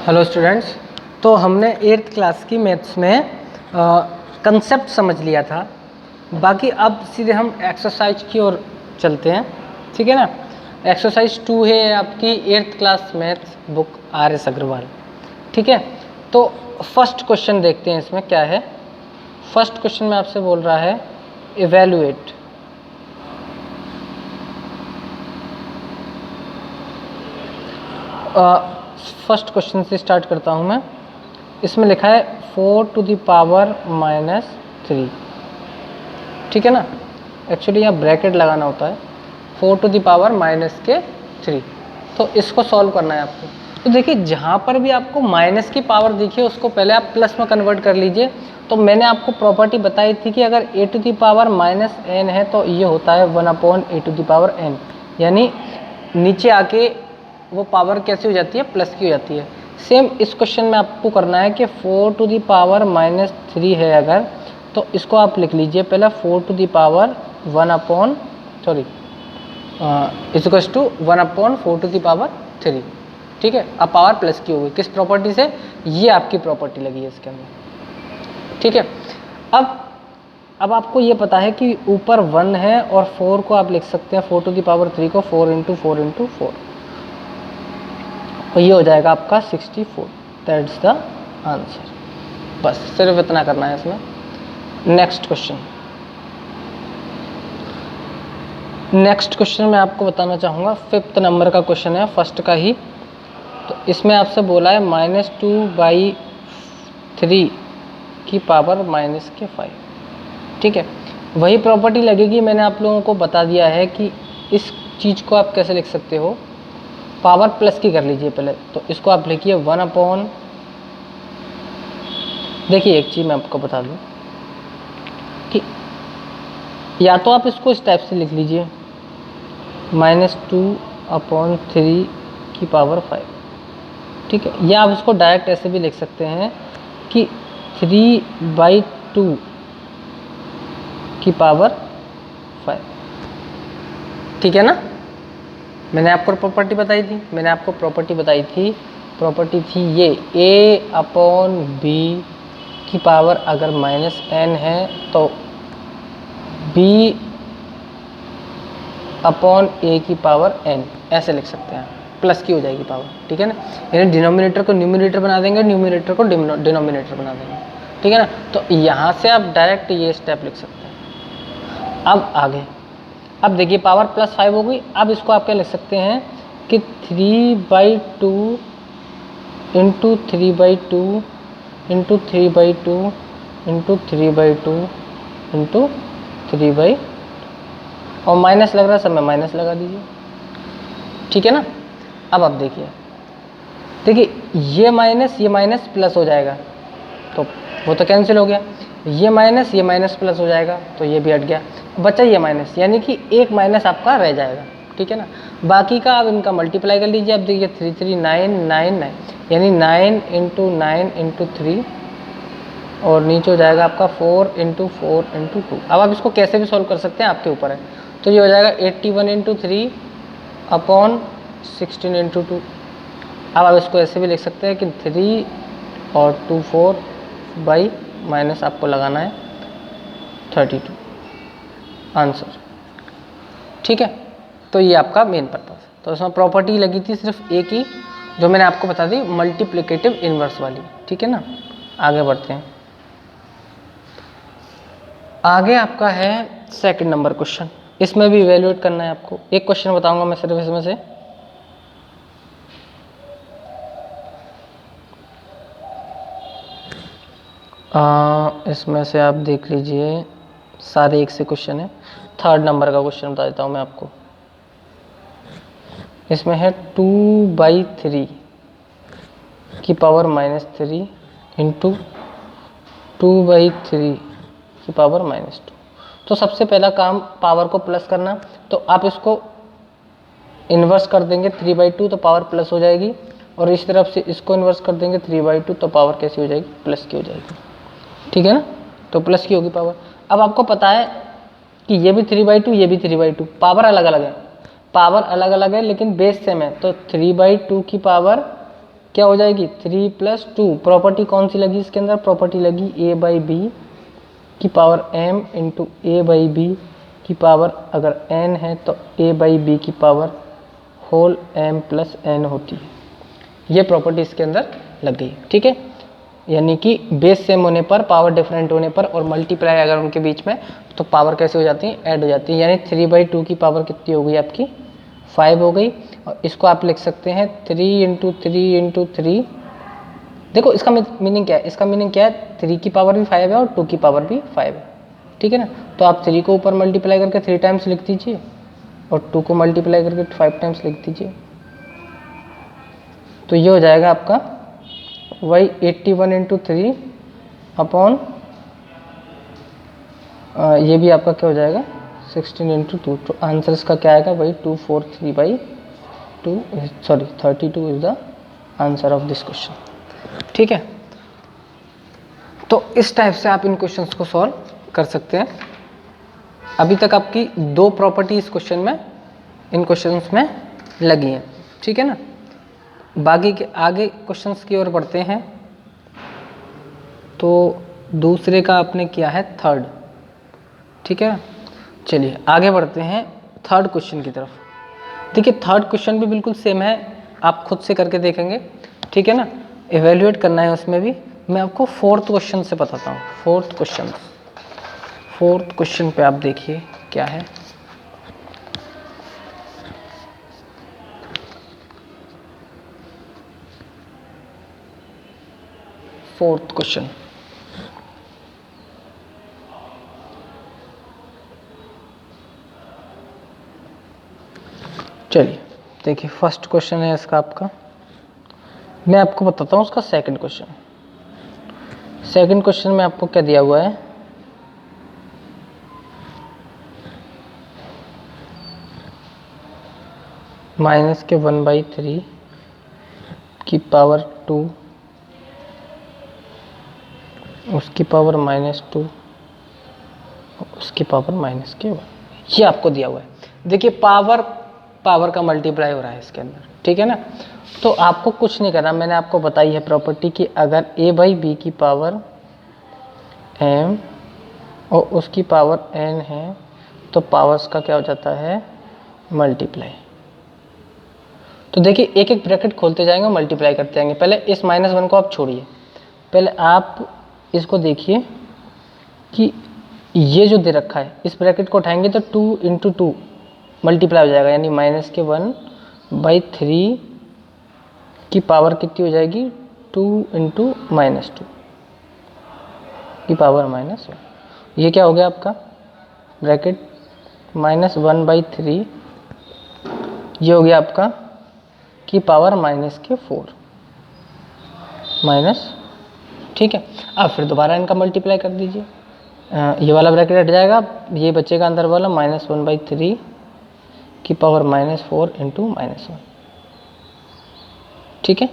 Hello students. तो हमने 8th class की मैथ्स में कंसेप्ट समझ लिया था। बाकी अब सीधे हम एक्सरसाइज की ओर चलते हैं, ठीक है ना। एक्सरसाइज 2 है आपकी 8th class maths book RS Agarwal, ठीक है। तो फर्स्ट क्वेश्चन देखते हैं इसमें क्या है। फर्स्ट क्वेश्चन में आपसे बोल रहा है इवैल्यूएट। फर्स्ट क्वेश्चन से स्टार्ट करता हूँ मैं। इसमें लिखा है 4 to the power -3, ठीक है ना। एक्चुअली यहाँ ब्रैकेट लगाना होता है, 4 to the power -3। तो इसको सॉल्व करना है आपको। तो देखिए जहाँ पर भी आपको माइनस की पावर दिखे उसको पहले आप प्लस में कन्वर्ट कर लीजिए। तो मैंने आपको प्रॉपर्टी बताई थी कि अगर a to the power -n है तो ये होता है 1/a to the power n, यानी नीचे आके वो पावर कैसी हो जाती है, प्लस की हो जाती है। सेम इस क्वेश्चन में आपको करना है कि 4 to the power -3 है अगर, तो इसको आप लिख लीजिए पहले 4 to the power 1/4 to the power 3, ठीक है। अब पावर प्लस की होगी किस प्रॉपर्टी से, ये आपकी प्रॉपर्टी लगी है इसके अंदर, ठीक है। अब आपको ये पता है कि ऊपर 1 है और 4 को आप लिख सकते हैं 4 to the power 3 को 4 × 4 × 4, और ये हो जाएगा आपका 64। That's the answer. बस सिर्फ इतना करना है इसमें। नेक्स्ट क्वेश्चन मैं आपको बताना चाहूँगा 5th नंबर का क्वेश्चन है, फर्स्ट का ही। तो इसमें आपसे बोला है -2/3 की पावर -5, ठीक है। वही प्रॉपर्टी लगेगी, मैंने आप लोगों को बता दिया है कि इस चीज़ को आप कैसे लिख सकते हो। पावर प्लस की कर लीजिए पहले, तो इसको आप लिखिए 1/। देखिए एक चीज़ मैं आपको बता दूं कि या तो आप इसको इस टाइप से लिख लीजिए -2/3 की पावर 5, ठीक है। या आप इसको डायरेक्ट ऐसे भी लिख सकते हैं कि 3/2 की पावर 5, ठीक है ना। मैंने आपको प्रॉपर्टी बताई थी, प्रॉपर्टी थी ये a/b की पावर अगर -n है तो b/a की पावर n, ऐसे लिख सकते हैं। प्लस की हो जाएगी पावर, ठीक है ना। यानी डिनोमिनेटर को न्यूमरेटर बना देंगे, न्यूमरेटर को डिनोमिनेटर बना देंगे, ठीक है ना। तो यहाँ से आप डायरेक्ट ये स्टेप लिख सकते हैं। अब आगे, अब देखिए पावर +5 हो गई। अब इसको आप क्या लिख सकते हैं कि 3/2 × 3/2 × 3/2 × 3/2 × 3/, और माइनस लग रहा है सब में माइनस लगा दीजिए, ठीक है ना। अब आप देखिए ये माइनस प्लस हो जाएगा, तो वो तो कैंसिल हो गया। ये माइनस प्लस हो जाएगा, तो ये भी हट गया, बचा ये माइनस, यानी कि एक माइनस आपका रह जाएगा, ठीक है ना। बाकी का आप इनका मल्टीप्लाई कर लीजिए। अब देखिए 3 3 9 9 9, यानी 9 × 9 × 3, और नीचे हो जाएगा आपका 4 × 4 × 2। अब आप इसको कैसे भी सॉल्व कर सकते हैं, आपके ऊपर है। तो ये हो जाएगा 81 × 3/16 × 2। अब आप इसको ऐसे भी लिख सकते हैं कि 3 और 2 4 बाई माइनस आपको लगाना है 32 आंसर, ठीक है। तो ये आपका मेन पर्पस है। तो इसमें प्रॉपर्टी लगी थी सिर्फ एक ही, जो मैंने आपको बता दी, मल्टीप्लिकेटिव इनवर्स वाली, ठीक है ना। आगे बढ़ते हैं। आगे आपका है 2nd नंबर क्वेश्चन। इसमें भी इवैल्यूएट करना है आपको। एक क्वेश्चन बताऊंगा मैं सिर्फ इसमें से। इसमें से आप देख लीजिए, सारे एक से क्वेश्चन है। 3rd नंबर का क्वेश्चन बता देता हूँ मैं आपको। इसमें है 2/3 की पावर -3 × 2/3 की पावर -2। तो सबसे पहला काम पावर को प्लस करना, तो आप इसको इन्वर्स कर देंगे 3/2, तो पावर प्लस हो जाएगी, और इस तरफ से इसको इन्वर्स कर देंगे 3/2, तो पावर कैसी हो जाएगी, प्लस की हो जाएगी, ठीक है ना। तो प्लस की होगी पावर। अब आपको पता है कि ये भी 3/2, ये भी 3/2, पावर अलग अलग है, लेकिन बेस सेम है। तो 3/2 की पावर क्या हो जाएगी 3 + 2। प्रॉपर्टी कौन सी लगी इसके अंदर, प्रॉपर्टी लगी a/b की पावर m इंटू a/b की पावर, अगर n है तो a/b की पावर होल m + n होती है। ये प्रॉपर्टी इसके अंदर लग गई, ठीक है। यानी कि बेस सेम होने पर, पावर डिफरेंट होने पर और मल्टीप्लाई अगर उनके बीच में, तो पावर कैसे हो जाती है, ऐड हो जाती है। यानी 3/2 की पावर कितनी हो गई आपकी, 5 हो गई। और इसको आप लिख सकते हैं 3 × 3 × 3। देखो इसका मीनिंग क्या है, इसका मीनिंग क्या है, 3 की पावर भी 5 है और 2 की पावर भी 5 है, ठीक है ना। तो आप 3 को ऊपर मल्टीप्लाई करके 3 टाइम्स लिख दीजिए और 2 को मल्टीप्लाई करके 5 टाइम्स लिख दीजिए। तो ये हो जाएगा आपका वही 81 × 3 अपॉन, ये भी आपका क्या हो जाएगा 16 × 2। तो आंसर इसका क्या आएगा, वही 243/2, sorry 32 is the answer of this question, ठीक है। तो इस टाइप से आप इन क्वेश्चंस को सॉल्व कर सकते हैं। अभी तक आपकी 2 प्रॉपर्टी इस क्वेश्चन में, इन क्वेश्चंस में लगी हैं, ठीक है ना। बाकी के आगे क्वेश्चंस की ओर बढ़ते हैं। तो दूसरे का आपने किया है 3rd, ठीक है। चलिए आगे बढ़ते हैं 3rd क्वेश्चन की तरफ। देखिए 3rd क्वेश्चन भी बिल्कुल सेम है, आप खुद से करके देखेंगे, ठीक है ना। इवेल्युएट करना है उसमें भी। मैं आपको 4th क्वेश्चन से बताता हूँ। 4th क्वेश्चन पे आप देखिए क्या है। 4th क्वेश्चन, चलिए देखिए 1st क्वेश्चन है इसका आपका। मैं आपको बताता हूँ उसका 2nd क्वेश्चन। 2nd क्वेश्चन में आपको क्या दिया हुआ है, माइनस के 1/3 की पावर 2, उसकी पावर -2, उसकी पावर -1, ये आपको दिया हुआ है। देखिए पावर का मल्टीप्लाई हो रहा है इसके अंदर, ठीक है ना। तो आपको कुछ नहीं करना, मैंने आपको बताई है प्रॉपर्टी कि अगर a/b की पावर m और उसकी पावर n है तो पावर्स का क्या हो जाता है, मल्टीप्लाई। तो देखिए एक एक ब्रैकेट खोलते जाएंगे, मल्टीप्लाई करते जाएंगे। पहले इस -1 को आप छोड़िए, पहले आप इसको देखिए कि ये जो दे रखा है, इस ब्रैकेट को उठाएंगे तो 2 × 2 मल्टीप्लाई हो जाएगा, यानी -1/3 की पावर कितनी हो जाएगी, 2 × -2 की पावर -1। ये क्या हो गया आपका ब्रैकेट, -1/3, ये हो गया आपका की पावर -4 माइनस, ठीक है। अब फिर दोबारा इनका मल्टीप्लाई कर दीजिए, ये वाला ब्रैकेट हट जाएगा, ये बचेगा अंदर वाला -1/3 की पावर -4 × -1, ठीक है।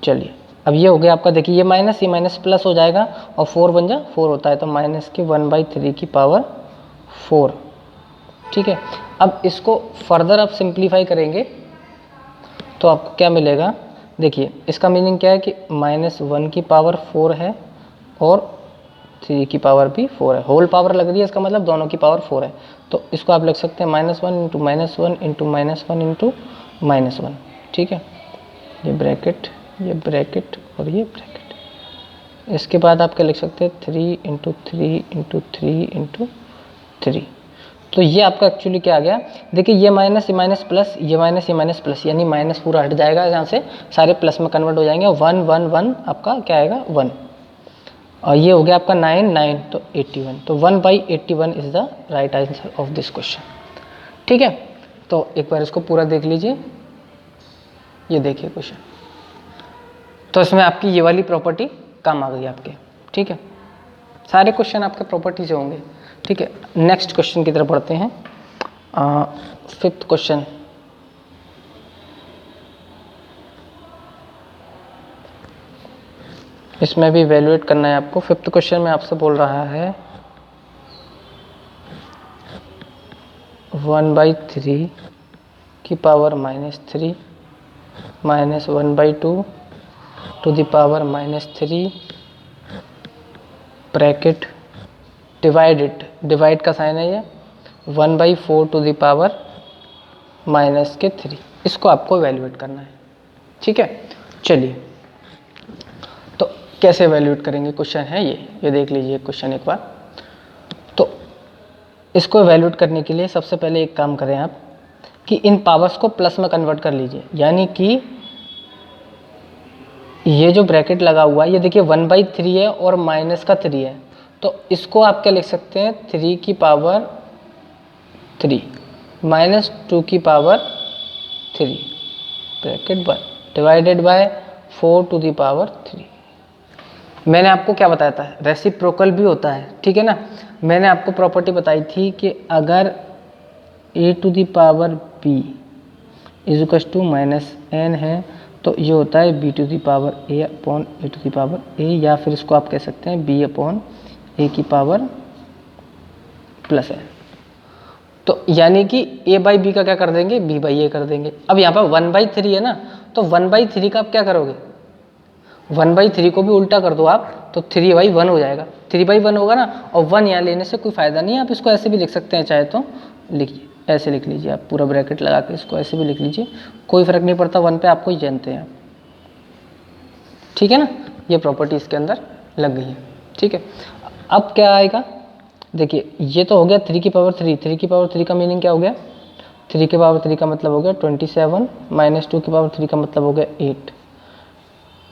चलिए अब ये हो गया आपका, देखिए ये माइनस, ये माइनस प्लस हो जाएगा और 4 बन जा 4 होता है, तो -1/3 की पावर 4, ठीक है। अब इसको फर्दर आप सिंप्लीफाई करेंगे तो आपको क्या मिलेगा, देखिए इसका मीनिंग क्या है कि -1 की पावर 4 है और 3 की पावर भी 4 है, होल पावर लग रही है, इसका मतलब दोनों की पावर 4 है। तो इसको आप लिख सकते हैं -1 × -1 × -1, ठीक है। ये ब्रैकेट और ये ब्रैकेट। इसके बाद आप क्या लिख सकते हैं 3 × 3 × 3 × 3। तो ये आपका एक्चुअली क्या आ गया, देखिए ये माइनस, ये माइनस प्लस, ये माइनस, ये माइनस प्लस, यानी माइनस पूरा हट जाएगा यहाँ से, सारे प्लस में कन्वर्ट हो जाएंगे। 1 1 1 आपका क्या आएगा 1, और ये हो गया आपका 9 9, तो 81। तो 1/81 is the right answer of this question, ठीक है। तो एक बार इसको पूरा देख लीजिए, ये देखिए क्वेश्चन। तो इसमें आपकी ये वाली प्रॉपर्टी काम आ गई आपके, ठीक है। सारे क्वेश्चन आपके प्रॉपर्टी से होंगे, ठीक है। नेक्स्ट क्वेश्चन की तरफ बढ़ते हैं। 5th क्वेश्चन, इसमें भी इवेल्युएट करना है आपको। 5th क्वेश्चन में आपसे बोल रहा है 1/3 की power -3 -1/2 to the power -3 bracket divide का साइन है ये 1/4 टू द पावर -3। इसको आपको इवैल्यूएट करना है, ठीक है। चलिए तो कैसे इवैल्यूएट करेंगे, क्वेश्चन है ये देख लीजिए क्वेश्चन एक बार। तो इसको इवैल्यूएट करने के लिए सबसे पहले एक काम करें आप कि इन पावर्स को प्लस में कन्वर्ट कर लीजिए, यानी कि ये जो ब्रैकेट लगा हुआ है ये देखिए 1/3 है और -3 है, तो इसको आप क्या लिख सकते हैं 3 की पावर 3 -2 की power 3 bracket 1 divided by 4 to the power 3। मैंने आपको क्या बताया था, रेसिप्रोकल भी होता है, ठीक है ना। मैंने आपको प्रॉपर्टी बताई थी कि अगर a to the power b is to -n है तो ये होता है b to the power a upon a to the power a, या फिर इसको आप कह सकते हैं b अपॉन a की पावर प्लस है। तो यानी कि a/b का क्या कर देंगे, b/a कर देंगे। अब यहाँ पर 1/3 है ना, तो 1/3 का आप क्या करोगे, 1/3 को भी उल्टा कर दो आप, तो 3/1 हो जाएगा। 3/1 होगा ना, और 1 यहाँ लेने से कोई फ़ायदा नहीं है, आप इसको ऐसे भी लिख सकते हैं, चाहे तो लिखिए, ऐसे लिख लीजिए आप, पूरा ब्रैकेट लगा के इसको ऐसे भी लिख लीजिए, कोई फ़र्क नहीं पड़ता, 1 पे आपको ही जानते हैं, ठीक है ना। ये प्रॉपर्टी इसके अंदर लग गई है, ठीक है। अब क्या आएगा, देखिए ये तो हो गया 3 की पावर 3, 3 की पावर 3 का मीनिंग क्या हो गया, 3 की पावर 3 का मतलब हो गया 27 -2 की पावर 3 का मतलब हो गया 8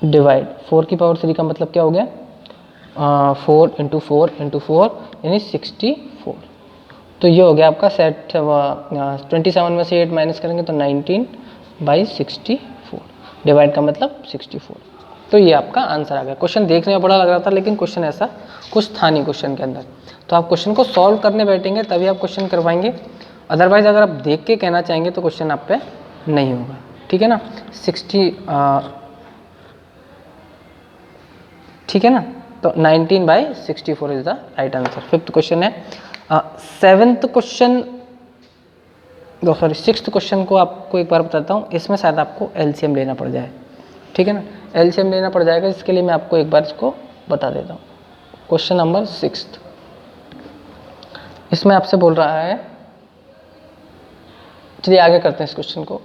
डिवाइड 4 की पावर 3 का मतलब क्या हो गया 4 × 4 × 4 यानी 64। तो ये हो गया आपका सेट 27 में से 8 माइनस करेंगे तो 19/64 डिवाइड का मतलब 64। तो ये आपका आंसर आ गया। क्वेश्चन देखने में बड़ा लग रहा था लेकिन क्वेश्चन ऐसा कुछ था नहीं क्वेश्चन के अंदर, तो आप क्वेश्चन को सॉल्व करने बैठेंगे तभी आप क्वेश्चन करवाएंगे, अदरवाइज अगर आप देख के कहना चाहेंगे तो क्वेश्चन आप पे नहीं होगा, ठीक है ना। 60 ठीक है ना, तो 19/64 is the right answer. 5th question है। 7th question sorry 6th question को आपको एक बार बताता हूँ, इसमें शायद आपको एलसीएम लेना पड़ जाए, ठीक है ना, एलसीएम लेना पड़ जाएगा, इसके लिए मैं आपको एक बार इसको बता देता हूँ। क्वेश्चन नंबर 6 इसमें आपसे बोल रहा है, चलिए आगे करते हैं इस क्वेश्चन को।